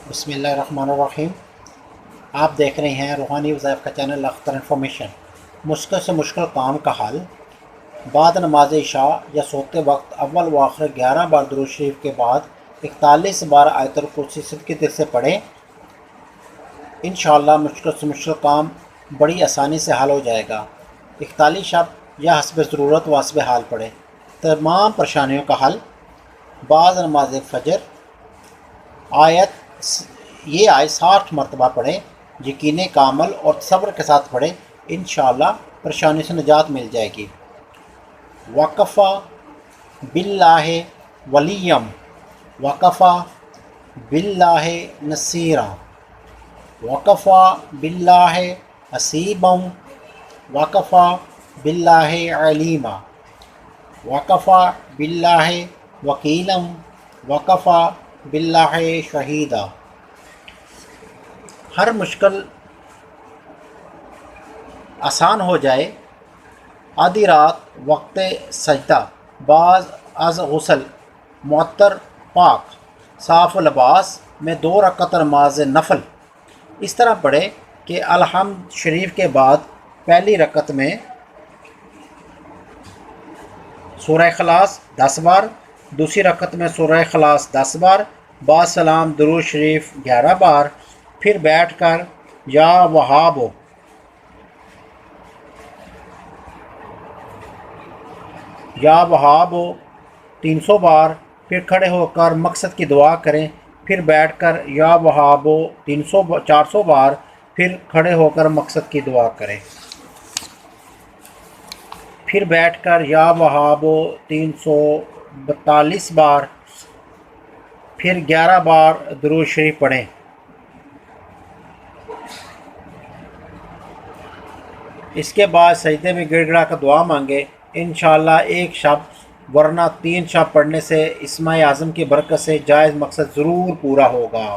بسم اللہ الرحمن الرحیم۔ آپ دیکھ رہے ہیں روحانی وظائف کا چینل اختر انفارمیشن۔ مشکل سے مشکل کام کا حل۔ بعد نماز عشاء یا سوتے وقت اول و آخر 11 بار درود شریف کے بعد 41 بار آیت الکرسی صدقے دل سے پڑھیں۔ انشاءاللہ مشکل سے مشکل کام بڑی آسانی سے حل ہو جائے گا۔ 41 شب یا حسب ضرورت و حسب حال پڑھیں۔ تمام پریشانیوں کا حل۔ بعد نماز فجر یہ آیت 60 مرتبہ پڑھیں، یقین کامل اور صبر کے ساتھ پڑھیں، انشاءاللہ پریشانی سے نجات مل جائے گی۔ وکفیٰ باللہ ولیم وکفیٰ باللہ نصیرا وکفیٰ باللہ حسیبا وکفیٰ باللہ علیما وکفیٰ باللہ وکیلا وکفیٰ باللہ شہیدا۔ ہر مشکل آسان ہو جائے۔ آدھی رات وقت سجدہ، بعض از غسل، معطر پاک، صاف و لباس میں 2 رکعت نماز نفل اس طرح پڑھے کہ الحمد شریف کے بعد پہلی رکعت میں سورہ اخلاص 10 بار، دوسری رکعت میں سورہ اخلاص 10 بار، بعد سلام درود شریف 11 بار، پھر بیٹھ کر یا وہاب 300 بار، پھر کھڑے ہو کر مقصد کی دعا کریں، پھر بیٹھ کر یا وہاب 400 بار، پھر کھڑے ہو کر مقصد کی دعا کریں، پھر بیٹھ کر یا وہاب 342 بار، پھر 11 بار درود شریف پڑھیں۔ اس کے بعد سجدے میں گڑ گڑا کر دعا مانگے، انشاءاللہ ایک شب ورنہ 3 شب پڑھنے سے اسماء اعظم کی برکت سے جائز مقصد ضرور پورا ہوگا۔